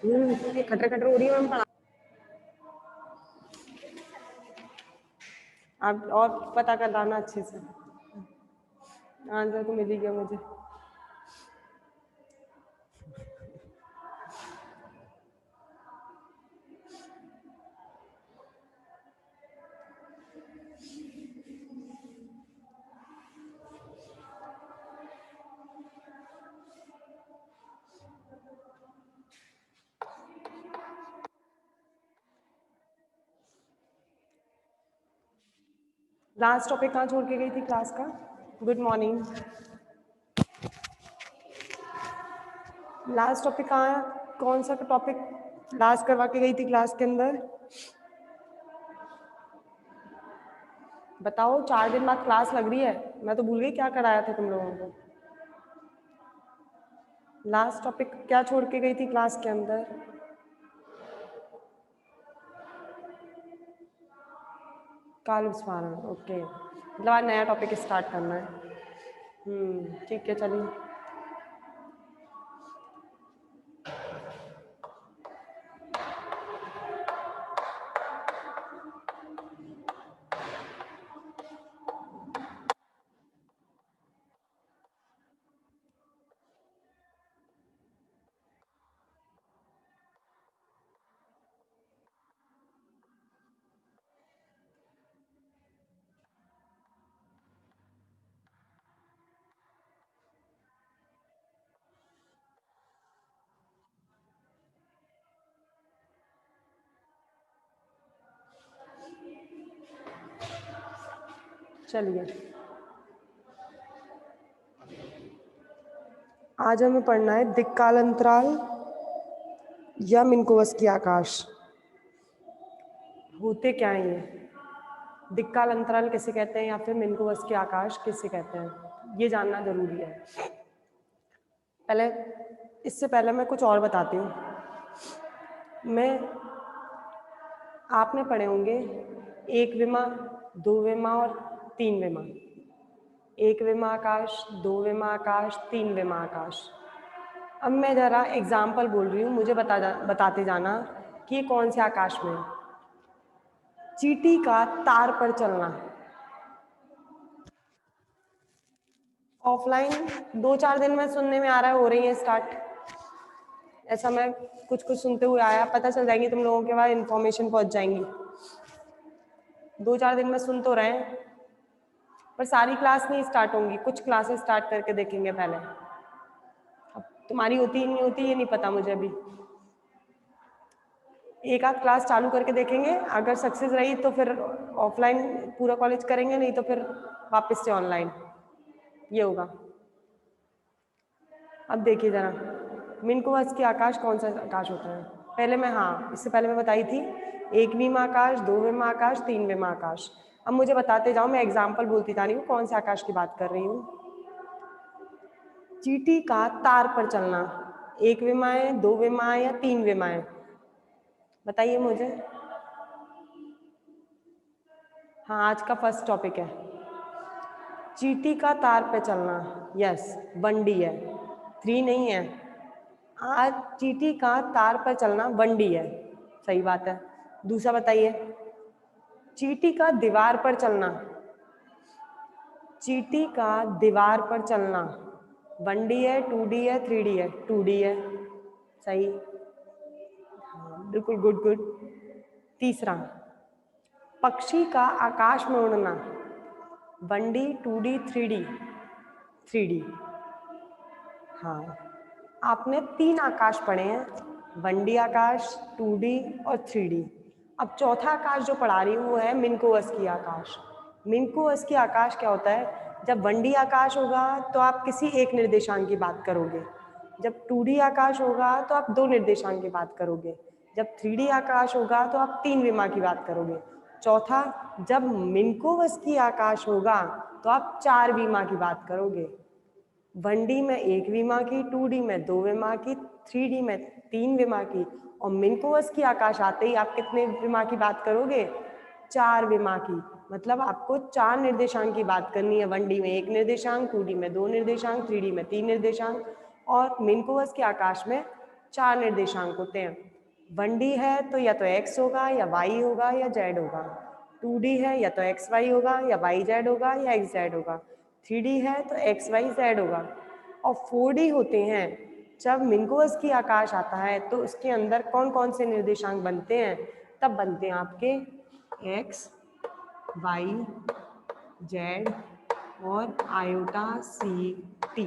ये खटर खटर हो रही है मैम पढ़ा। आप और पता कर लाना अच्छे से, आंसर तो मिल ही गया मुझे। लास्ट टॉपिक कहाँ छोड़ के गई थी क्लास का? Good morning. लास्ट टॉपिक कहाँ, कौन सा टॉपिक लास्ट करवा के गई थी क्लास के अंदर? बताओ, 4 दिन बाद क्लास लग रही है, मैं तो भूल गई क्या कराया था तुम लोगों को। लास्ट टॉपिक क्या छोड़ के गई थी क्लास के अंदर? काल विस्फारण, ओके, मतलब आज नया टॉपिक स्टार्ट करना है। ठीक है, चलिए। चलिए, आज हमें पढ़ना है दिक्कालांतराल या मिन्कोवस्की आकाश। होते क्या है ये? दिक्कालांतराल किसे कहते हैं या फिर मिन्कोवस्की आकाश किसे कहते हैं, ये जानना जरूरी है। पहले, इससे पहले मैं कुछ और बताती हूँ। आपने पढ़े होंगे 1 विमा, 2 विमा और 3 विमा। 1 विमा आकाश, 2 विमा आकाश, 3 विमा आकाश। अब मैं जरा एग्जाम्पल बोल रही हूँ, मुझे बताते जाना कि ये कौन से आकाश में है। चींटी का तार पर चलना। ऑफलाइन 2-4 दिन में सुनने में आ रहा है, हो रही है स्टार्ट। ऐसा मैं कुछ कुछ सुनते हुए आया, पता चल जाएंगी तुम लोगों के पास, इन्फॉर्मेशन पहुंच जाएंगी। 2-4 दिन में सुन तो रहे हैं, पर सारी क्लास नहीं स्टार्ट होंगी, कुछ क्लासेस स्टार्ट करके देखेंगे पहले। अब तुम्हारी होती ही नहीं होती ये नहीं पता मुझे अभी। एक आध क्लास चालू करके देखेंगे, अगर सक्सेस रही तो फिर ऑफलाइन पूरा कॉलेज करेंगे, नहीं तो फिर वापस से ऑनलाइन, ये होगा। अब देखिए जरा, मिन्कोवस्की आकाश कौन सा आकाश होता है? पहले मैं, इससे पहले मैं बताई थी 1 विमा आकाश, 2 विमा आकाश, 3 विमा आकाश। अब मुझे बताते जाओ, मैं एग्जाम्पल बोलती जा रही हूँ कौन से आकाश की बात कर रही हूँ। चींटी का तार पर चलना, 1 विमाएं, 2 विमाएं या 3 विमाएं, बताइए मुझे। हाँ, आज का फर्स्ट टॉपिक है चींटी का तार पे चलना। यस, 1D है, 3 नहीं है। आज चींटी का तार पर चलना 1D है, सही बात है। दूसरा बताइए, चींटी का दीवार पर चलना। चींटी का दीवार पर चलना 1D है, 2D है, 3D है? 2D है, सही, बिल्कुल, गुड गुड। तीसरा, पक्षी का आकाश में उड़ना 1D, 2D, 3D? 3D। हाँ, आपने 3 आकाश पढ़े हैं, 1D आकाश, 2D और 3D। अब चौथा आकाश जो पढ़ा रही हूँ वो है मिन्कोवस्की आकाश। मिन्कोवस्की आकाश क्या होता है? जब 1D आकाश होगा तो आप किसी एक निर्देशांक की बात करोगे, जब 2D आकाश होगा तो आप 2 निर्देशांक की बात करोगे, जब 3D आकाश होगा तो आप 3 विमा की बात करोगे। चौथा, जब मिन्कोवस्की आकाश होगा तो आप 4 विमा की बात करोगे। 1D में 1 विमा की, 2D में 2 विमा की, 3D में 3 विमा की, और मिन्कोवस्की आकाश आते ही आप कितने विमा की बात करोगे? 4 विमा की। मतलब आपको 4 निर्देशांक की बात करनी है। 1D में 1 निर्देशांक, 2D में 2 निर्देशांक, 3D में 3 निर्देशांक, और मिन्कोवस्की आकाश में 4 निर्देशांक होते हैं। 1D है तो या तो x होगा या y होगा या z होगा। 2D है या तो xy होगा या yz होगा या xz होगा। 3D है तो xyz होगा। और 4D होते हैं जब मिनकोवस्की की आकाश आता है तो उसके अंदर कौन कौन से निर्देशांक बनते हैं, तब बनते हैं आपके x, y, z और आयोटा सी टी।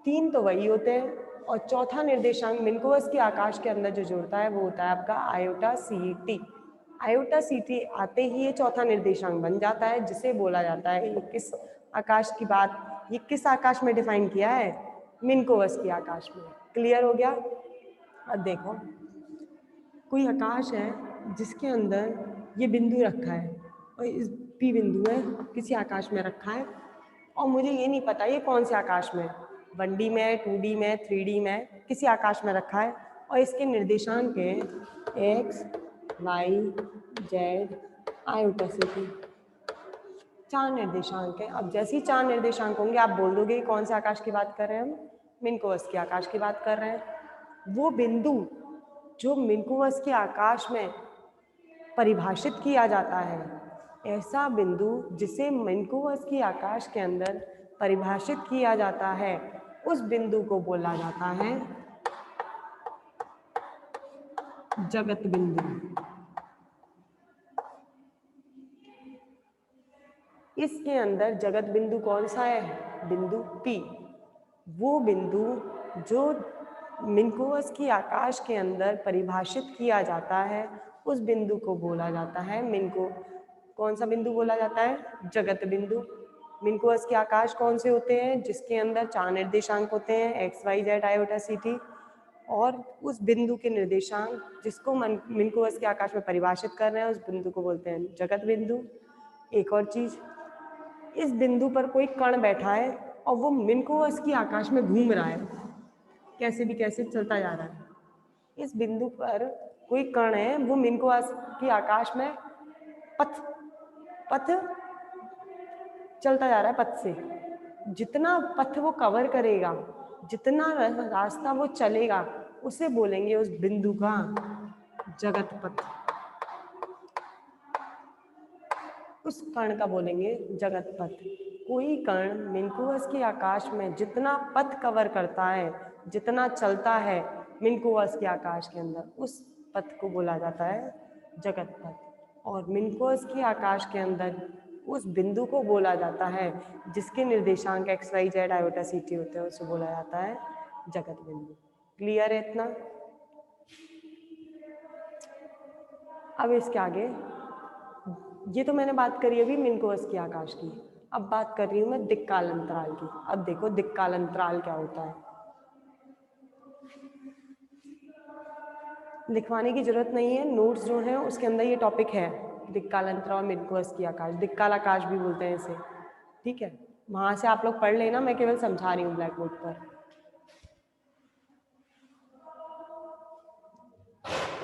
3 तो वही होते हैं और चौथा निर्देशांक मिनकोवस्की की आकाश के अंदर जो जुड़ता है वो होता है आपका iota C T. Iota C T आते ही ये चौथा निर्देशांक बन जाता है, जिसे बोला जाता है, ये किस आकाश की बात, ये किस आकाश में डिफाइन किया है, मिनकोवस्की की आकाश में। क्लियर हो गया। अब देखो, कोई आकाश है जिसके अंदर ये बिंदु रखा है और इस पी बिंदु है किसी आकाश में रखा है और मुझे ये नहीं पता ये कौन से आकाश में, 1D में, 2D में, 3D में, किसी आकाश में रखा है और इसके निर्देशांक है x, y, z, iota C T. 4 निर्देशांक हैं। अब जैसे ही 4 निर्देशांक होंगे आप बोल दोगे कौन से आकाश की बात कर रहे हैं हम, मिनकोवस्की के आकाश की बात कर रहे हैं। वो बिंदु जो मिनकोवस्की के आकाश में परिभाषित किया जाता है, ऐसा बिंदु जिसे मिनकोवस्की की आकाश के अंदर परिभाषित किया जाता है, उस बिंदु को बोला जाता है जगत बिंदु। इसके अंदर जगत बिंदु कौन सा है, बिंदु P। वो बिंदु जो मिनकोवस्की की आकाश के अंदर परिभाषित किया जाता है, उस बिंदु को बोला जाता है कौन सा बिंदु बोला जाता है, जगत बिंदु। मिनकोवस्की के आकाश कौन से होते हैं, जिसके अंदर 4 निर्देशांक होते हैं x, y, z, iota C T, और उस बिंदु के निर्देशांक जिसको मिनकोवस्की के आकाश में परिभाषित कर रहे हैं उस बिंदु को बोलते हैं जगत बिंदु। एक और चीज, इस बिंदु पर कोई कण बैठा है और वो मिनकोवस्की की आकाश में घूम रहा है, कैसे भी कैसे चलता जा रहा है। इस बिंदु पर कोई कण है, वो मिनकोवस्की की आकाश में पथ चलता जा रहा है। पथ से जितना पथ वो कवर करेगा, जितना रास्ता वो चलेगा, उसे बोलेंगे उस बिंदु का जगत पथ। उस कण का बोलेंगे जगत पथ। कोई कण मिनकोवस्की के आकाश में जितना पथ कवर करता है, जितना चलता है मिनकोवस्की के आकाश के अंदर, उस पथ को बोला जाता है जगत पथ। और मिनकोवस्की के आकाश के अंदर उस बिंदु को बोला जाता है जिसके निर्देशांक x, y, z, iota C T होते हैं, उसे बोला जाता है जगत बिंदु। क्लियर है इतना। अब इसके आगे, ये तो मैंने बात करी अभी मिनकोवस्की के आकाश की, अब बात कर रही हूँ मैं दिक्काल अंतराल की। अब देखो दिक्काल अंतराल क्या होता है। लिखवाने की जरूरत नहीं है, नोट्स जो है उसके अंदर ये टॉपिक है, दिक्काल अंतराल, मिनकोवस्की आकाश, दिक्काल आकाश भी बोलते हैं इसे। ठीक है, वहां से आप लोग पढ़ लेना, मैं केवल समझा रही हूँ ब्लैक बोर्ड पर।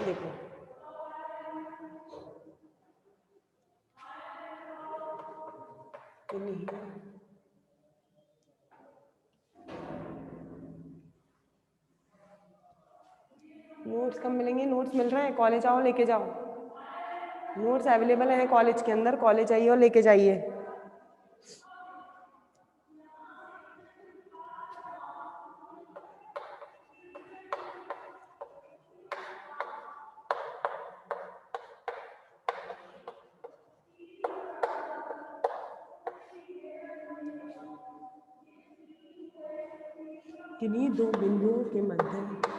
देखो नोट्स कब मिलेंगे, नोट्स मिल रहे हैं, कॉलेज आओ लेके जाओ, नोट्स अवेलेबल हैं कॉलेज के अंदर, कॉलेज आइए और लेके जाइए। किन्हीं दो बिंदुओं के मध्य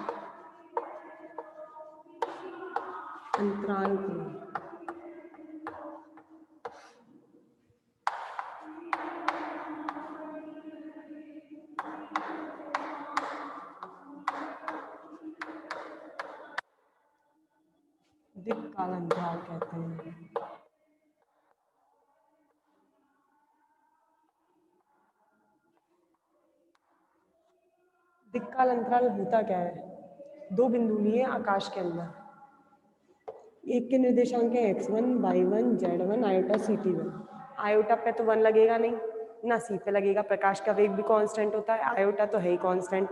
अंतराल को दिक्काल अंतराल कहते हैं। दिक्काल अंतराल होता क्या है, दो बिंदु लिए आकाश के अंदर, एक के निर्देशांक है x1, y1, z1, iota C T 1। Iota पे तो 1 लगेगा नहीं ना, सी पे लगेगा, प्रकाश का वेग भी कांस्टेंट होता है, आयोटा तो है ही कांस्टेंट।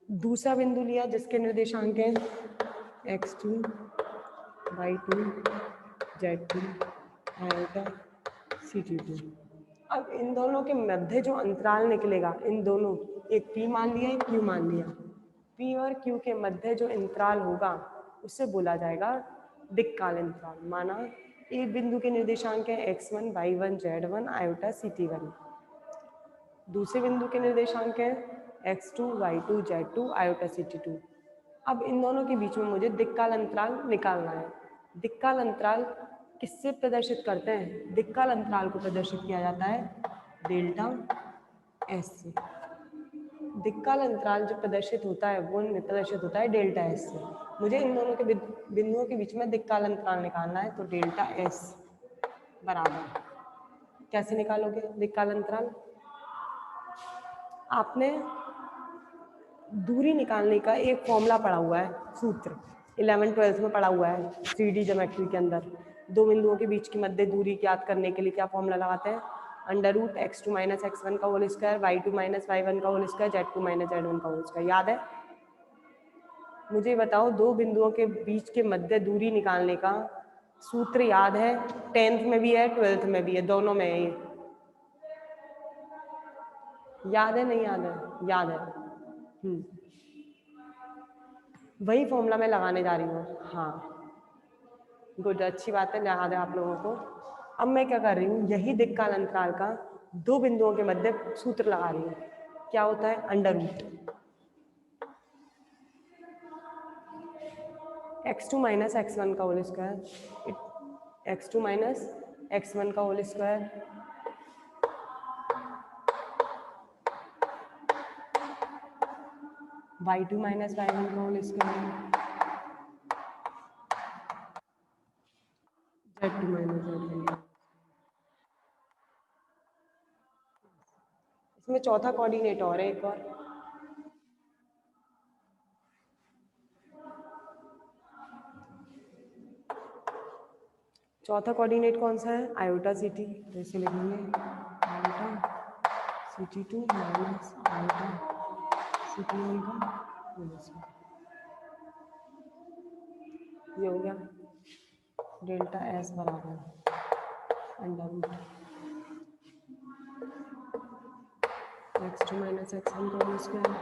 दूसरा बिंदु लिया जिसके निर्देशांक हैं x2 y2 z2 iota ct2। अब इन दोनों के मध्य जो अंतराल निकलेगा, इन दोनों, एक p मान लिया एक q मान लिया, p और q के मध्य जो अंतराल होगा उससे बोला जाएगा दिक्काल अंतराल। माना एक बिंदु के निर्देशांक है x1 y1 z1 iota ct1, दूसरे बिंदु के निर्देशांक है x2 y2 z2 iota ct2। अब इन दोनों के बीच में मुझे दिक्काल अंतराल निकालना है। दिक्काल अंतराल किससे प्रदर्शित करते हैं? दिक्काल अंतराल को प्रदर्शित किया जाता है डेल्टा एस से। दिक्काल अंतराल जो प्रदर्शित होता है वो प्रदर्शित होता है डेल्टा एस से। मुझे इन दोनों के बिंदुओं के बीच में दिक्काल अंतराल निकालना है, तो डेल्टा एस बराबर, कैसे निकालोगे दिक्काल अंतराल? आपने दूरी निकालने का एक फॉर्मूला पढ़ा हुआ है, सूत्र 11th-12th में पढ़ा हुआ है 3D ज्योमेट्री के अंदर। दो बिंदुओं के बीच की मध्य दूरी ज्ञात करने के लिए क्या फॉर्मूला लगाते हैं? √x2 - x1 का होल स्क्वायर, y2 - y1 का होल स्क्वायर, z2 - z1 का होल स्क्वायर। याद है? मुझे बताओ, दो बिंदुओं के बीच के मध्य दूरी निकालने का सूत्र याद है? 10th में भी है 12th में भी है, दोनों में है ये। याद है नहीं याद है? याद है। वही फॉर्मूला मैं लगाने जा रही हूँ। हाँ गुड, अच्छी बात है, याद है आप लोगों को। अब मैं क्या कर रही हूँ, यही दिक्काल अंतराल का दो बिंदुओं के मध्य सूत्र लगा रही हूँ। क्या होता है? x2 - x1 का होल स्क्वायर, x2 - x1 का होल स्क्वायर, y2 - y1 का होल स्क्वायर, z2 - z1। इसमें चौथा कोऑर्डिनेट और है एक और। चौथा कोऑर्डिनेट कौन सा है? Iota ct। तो इसे लिखेंगे iota ct2 minus iota ct1 का होल स्क्वायर। ये हो गया डेल्टा एस बराबर x2 - x1 का होल स्क्वायर,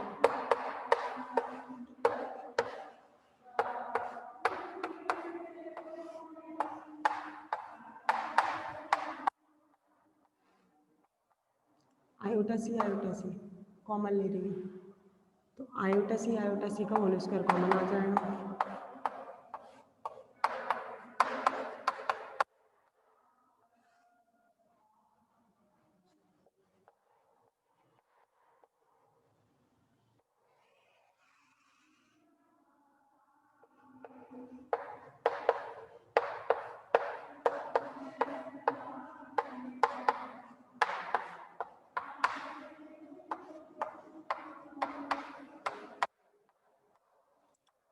आयोटा सी कॉमन ले रही है, तो आयोटा सी का होल स्क्वायर कॉमन आ जाएगा।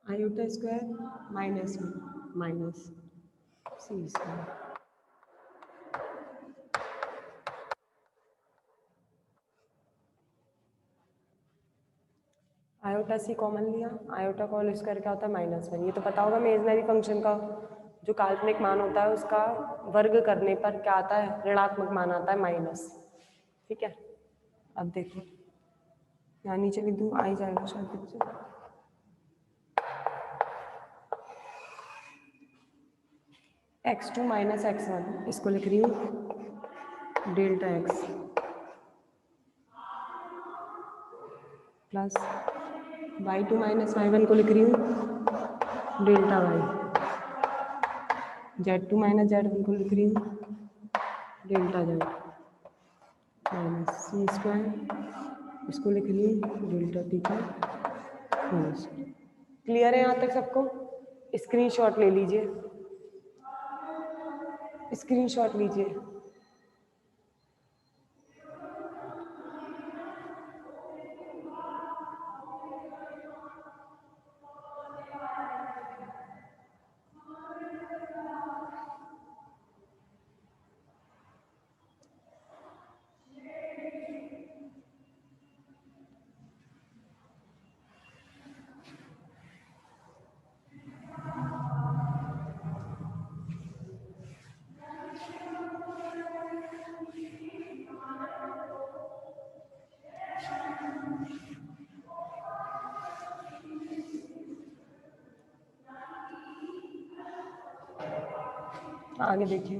Iota square minus C square, iota सी कॉमन लिया, आयोटा का होल स्क्वायर क्या होता है? -1। ये तो पता होगा इमेजिनरी फंक्शन का जो काल्पनिक मान होता है उसका वर्ग करने पर क्या आता है? ऋणात्मक मान आता है माइनस। ठीक है, अब देखो यहाँ नीचे बिंदु आ ही जाएगा शायद बच्चे। x2 - x1 इसको लिख रही हूँ delta x plus y2 - y1 को लिख रही हूँ डेल्टा y, z2 - z1 को लिख रही हूँ delta z minus C square, इसको लिख रही हूँ डेल्टा टी का होल स्क्वायर। क्लियर है यहाँ तक सबको? स्क्रीनशॉट ले लीजिए, स्क्रीनशॉट लीजिए। आगे देखिए,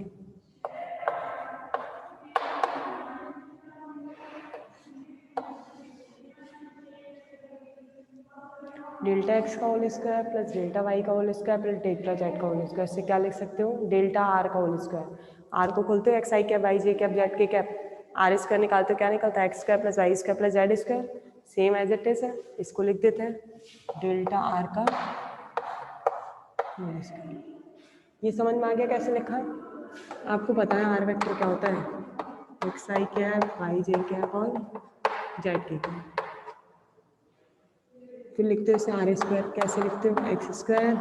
डेल्टा एक्स का whole square plus delta Y का whole square plus delta Z का होल स्क्वायर से क्या लिख सकते हो, डेल्टा आर का होल स्क्वायर। आर को खोलते हो X I cap Y J cap Z K cap, R square निकालते हो क्या निकलता है, X square plus Y square plus Z square, same as it is है। इसको लिख देते हैं डेल्टा आर का होल स्क्वायर। ये समझ में आ गया कैसे लिखा? आपको पता है आर वेक्टर क्या होता है, x I cap Y J cap और जेड के कैप। फिर लिखते हो इसे आर स्क्वायर, कैसे लिखते हो, एक्स स्क्वायर,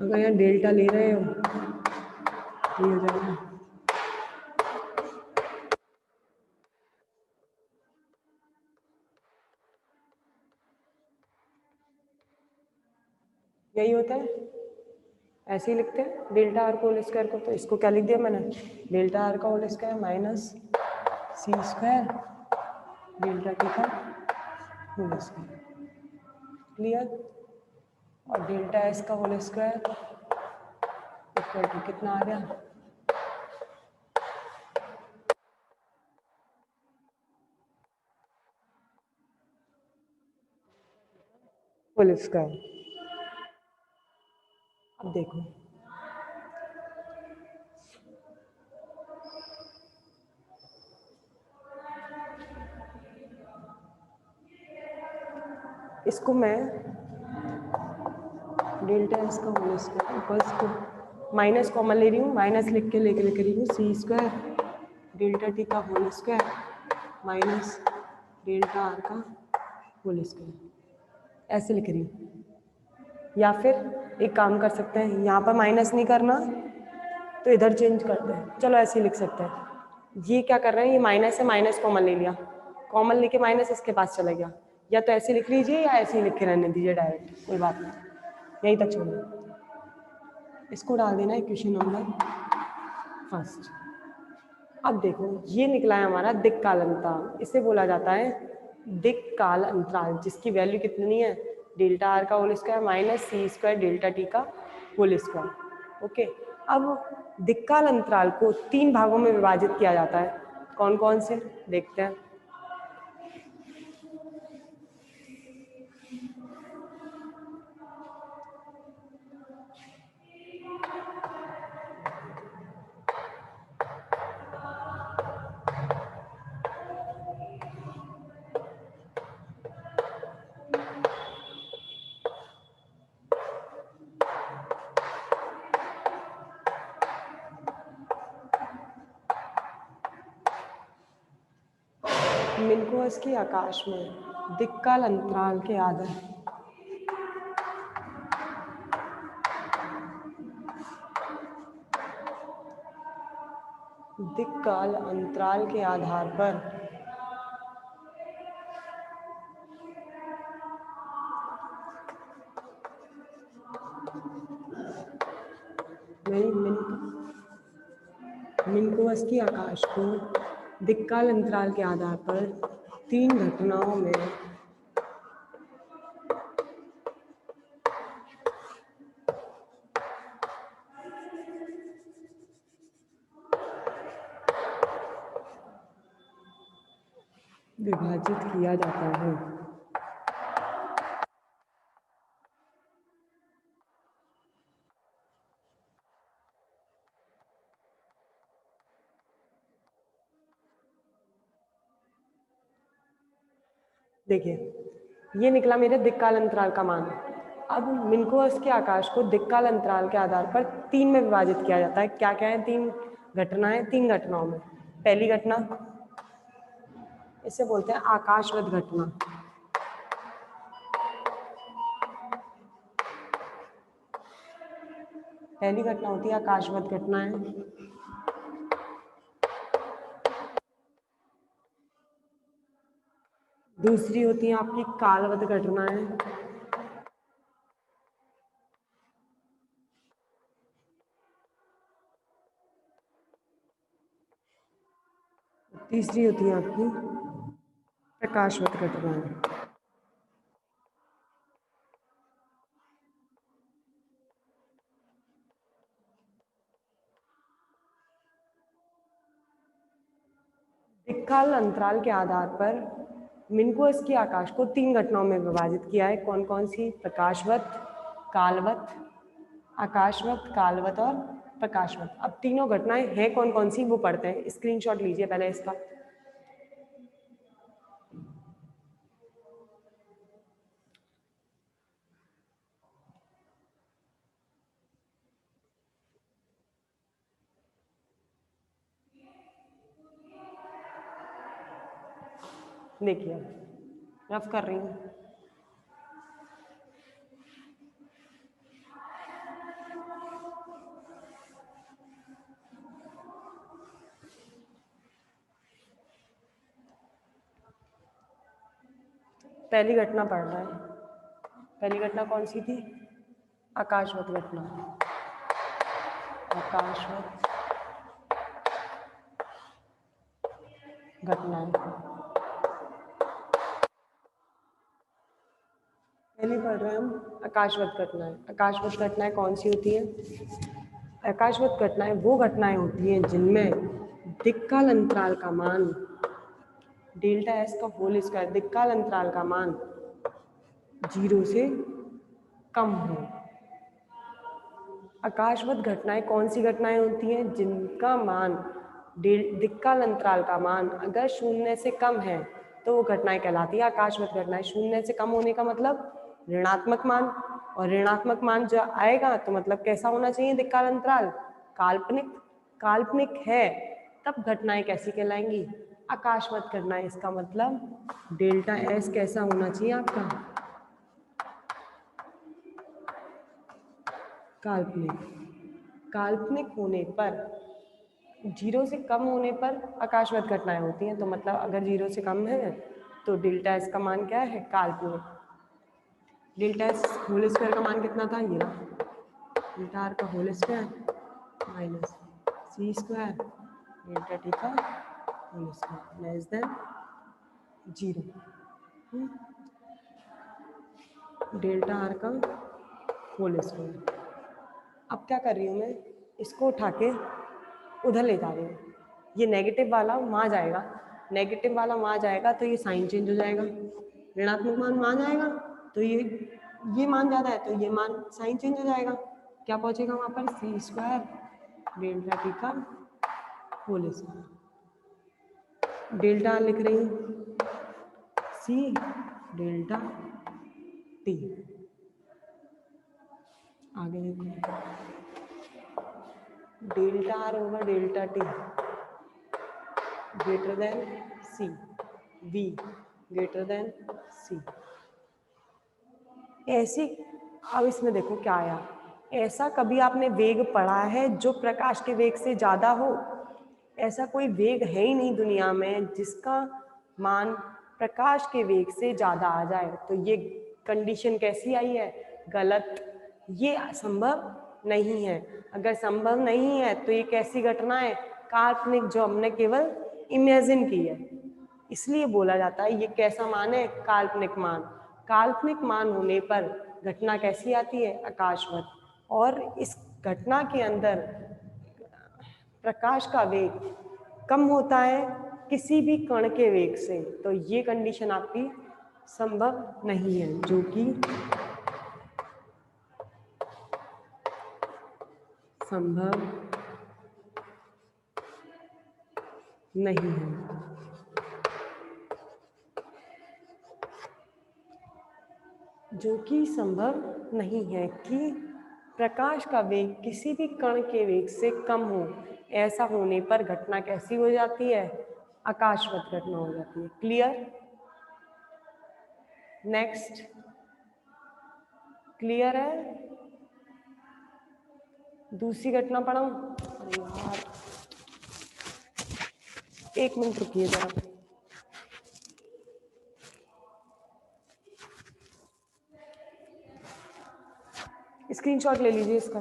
अगर यहाँ डेल्टा ले रहे हो ये हो जाएगा यही होता है, ऐसे ही लिखते हैं डेल्टा आर को होल स्क्वायर को। तो इसको क्या लिख दिया मैंने, डेल्टा आर का whole square minus C square delta T का होल स्क्वायर, क्लियर। और डेल्टा एस का होल स्क्वायर इक्वल टू कितना आ गया, होल स्क्वायर। अब देखो इसको मैं डेल्टा एस का होल स्क्वायर इक्वल्स को माइनस कॉमन ले रही हूँ, माइनस लिख के लेके लिख रही हूँ सी स्क्वायर डेल्टा टी का whole square minus delta R का होल स्क्वायर, ऐसे लिख रही हूँ। या फिर एक काम कर सकते हैं, यहाँ पर माइनस नहीं करना तो इधर चेंज करते हैं, चलो ऐसे ही लिख सकते हैं। ये क्या कर रहे हैं, ये माइनस से माइनस कॉमन ले लिया, कॉमन लेके माइनस इसके पास चला गया। या तो ऐसे लिख लीजिए या ऐसे ही लिख के रहने दीजिए डायरेक्ट, कोई बात नहीं, यहीं तक छोड़िए। इसको डाल देना इक्वेशन नंबर फर्स्ट। अब देखो ये निकला है हमारा दिक् काल अंतराल, इसे बोला जाता है दिक् काल अंतराल, जिसकी वैल्यू कितनी है, डेल्टा आर का whole square minus C square delta T का होल स्क्वायर। ओके, अब दिक् काल अंतराल को 3 भागों में विभाजित किया जाता है, कौन कौन से देखते हैं। मिन्कोस की आकाश में दिक् काल अंतराल के आधार दिक् काल अंतराल के आधार पर मिन्कोस की आकाश को दिक् काल अंतराल के आधार पर 3 घटनाओं में विभाजित किया जाता है। देखिए ये निकला मेरे दिक् काल अंतराल का मान। अब मिन्कोस के आकाश को दिक् काल अंतराल के आधार पर 3 में विभाजित किया जाता है। क्या क्या है 3 घटनाएं, 3 घटनाओं में। पहली घटना इसे बोलते हैं आकाशवत घटना, पहली घटना होती है आकाशवत घटनाएं। दूसरी होती है आपकी कालवत घटनाएं, तीसरी होती है आपकी प्रकाशवत घटनाएं। दिक्काल अंतराल के आधार पर मिन्कुअस की आकाश को 3 घटनाओं में विभाजित किया है। कौन कौन सी? प्रकाशवत, कालवत, आकाशवत, कालवत और प्रकाशवत। अब तीनों घटनाएं हैं कौन कौन सी वो पढ़ते हैं। स्क्रीनशॉट लीजिए पहले इसका। देखिए रफ कर रही हूँ। पहली घटना पढ़ रहा है। पहली घटना कौन सी थी? आकाशवत घटना। आकाशवत घटनाएं पहले पढ़ रहे हैं हम। आकाशवत घटनाएं। आकाशवत घटनाएं कौन सी होती हैं? आकाशवत घटनाएं वो घटनाएं होती हैं जिनमें दिक्काल अंतराल का मान डेल्टा एस का होल स्क्वायर, दिक्काल अंतराल का मान 0 से कम हो। आकाशवत घटनाएं कौन सी घटनाएं होती हैं जिनका मान दिक्काल अंतराल का मान अगर 0 से कम है तो वो घटनाएं कहलाती है आकाशवत घटनाएं। 0 से कम होने का मतलब ऋणात्मक मान, और ऋणात्मक मान जो आएगा तो मतलब कैसा होना चाहिए दिक्काल अंतराल? काल्पनिक। काल्पनिक है तब घटनाएं कैसी कहलाएंगी? आकाशवत घटनाएं। इसका मतलब डेल्टा एस कैसा होना चाहिए आपका? काल्पनिक। काल्पनिक होने पर 0 से कम होने पर आकाशवत घटनाएं होती हैं। तो मतलब अगर 0 से कम है तो डेल्टा एस का मान क्या है? काल्पनिक। डेल्टा एस होल स्क्वायर का मान कितना था? ये डेल्टा आर का whole square minus C square delta T का whole square less than 0। Delta R का होल स्क्वायर। अब क्या कर रही हूँ मैं? इसको उठा के उधर ले जा रही हूँ। ये नेगेटिव वाला वहाँ जाएगा, नेगेटिव वाला वहाँ जाएगा तो ये साइन चेंज हो जाएगा। ऋणात्मक मान वहाँ जाएगा तो ये मान ज़्यादा है तो ये मान साइन चेंज हो जाएगा। क्या पहुँचेगा वहाँ पर? सी स्क्वायर डेल्टा टी का होल स्क्वायर। डेल्टा लिख रही हूँ, सी डेल्टा टी। आगे देखो, delta R over delta T greater than C, V greater than C. ऐसी अब इसमें देखो क्या आया। ऐसा कभी आपने वेग पढ़ा है जो प्रकाश के वेग से ज़्यादा हो? ऐसा कोई वेग है ही नहीं दुनिया में जिसका मान प्रकाश के वेग से ज़्यादा आ जाए। तो ये कंडीशन कैसी आई है? गलत। ये संभव नहीं है। अगर संभव नहीं है तो ये कैसी घटना है? काल्पनिक, जो हमने केवल इमेजिन की है। इसलिए बोला जाता है ये कैसा मान है? काल्पनिक मान। काल्पनिक मान होने पर घटना कैसी आती है? आकाशवत। और इस घटना के अंदर प्रकाश का वेग कम होता है किसी भी कण के वेग से। तो ये कंडीशन आपकी संभव नहीं है, जो कि संभव नहीं है। जो कि संभव नहीं है कि प्रकाश का वेग किसी भी कण के वेग से कम हो। ऐसा होने पर घटना कैसी हो जाती है? आकाशवत घटना हो जाती है। क्लियर? नेक्स्ट। क्लियर है? दूसरी घटना पढ़ाऊं? अरे यार, एक मिनट रुकिए जरा। स्क्रीनशॉट ले लीजिए इसका।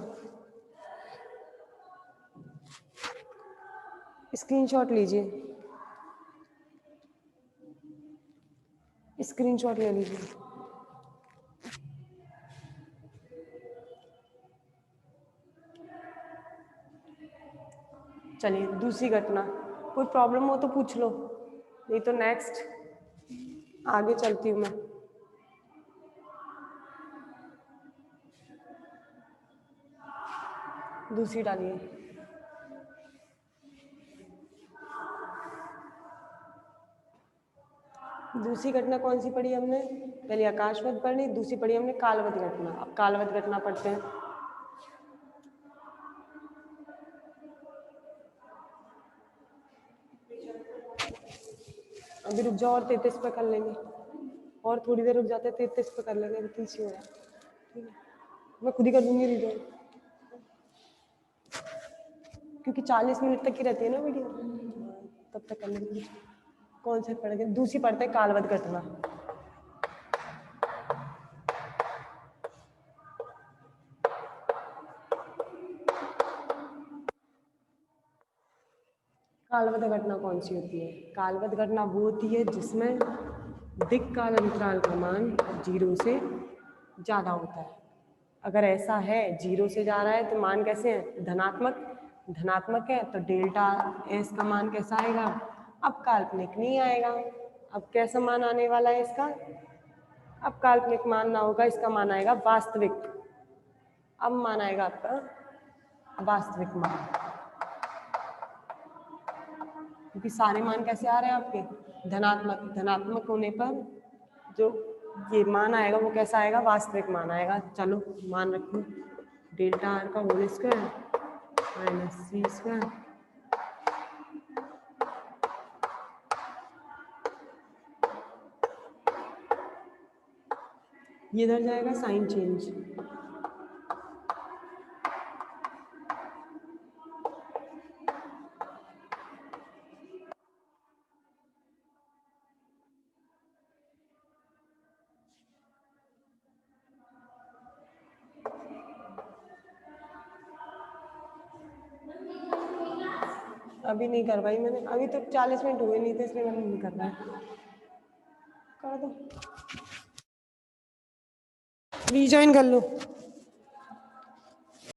स्क्रीनशॉट लीजिए, स्क्रीनशॉट ले लीजिए। चलिए दूसरी घटना। कोई प्रॉब्लम हो तो पूछ लो। नहीं तो नेक्स्ट आगे चलती हूँ मैं। दूसरी डालिए। दूसरी घटना कौन सी पढ़ी हमने? पहले आकाशवत पढ़ी, दूसरी पढ़ी हमने कालवत घटना। अब कालवत घटना पढ़ते हैं। अभी रुक जाओ, और 33 पे कर लेंगे, और थोड़ी देर रुक जाते हैं, 33 पे कर लेंगे, 30 ही हो रहा है। ठीक है, मैं खुद ही कर दूंगी रीजन, क्योंकि 40 मिनट तक ही रहती है ना वीडियो, तब तक कर लेंगे। कौन से पढ़ेंगे? दूसरी पढ़ते हैं, कालवत घटना। कालवत घटना कौन सी होती है? कालवत घटना वो होती है जिसमें दिक् काल अंतराल का मान 0 से ज़्यादा होता है। अगर ऐसा है 0 से जा रहा है तो मान कैसे हैं? धनात्मक। धनात्मक है तो डेल्टा एस का मान कैसा आएगा? अब काल्पनिक नहीं आएगा। अब कैसा मान आने वाला है इसका? अब काल्पनिक मान ना होगा, इसका मान आएगा वास्तविक। अब मान आएगा आपका वास्तविक मान, क्योंकि सारे मान कैसे आ रहे हैं आपके? धनात्मक। धनात्मक होने पर जो ये मान आएगा वो कैसा आएगा? वास्तविक मान आएगा। चलो मान रखो, डेल्टा आर का whole square minus C square, ये इधर जाएगा साइन चेंज। अभी नहीं करवाई मैंने, अभी तो 40 मिनट हुए नहीं थे, इसलिए मैंने नहीं करवाई। कर दो, रीजॉइन कर लो।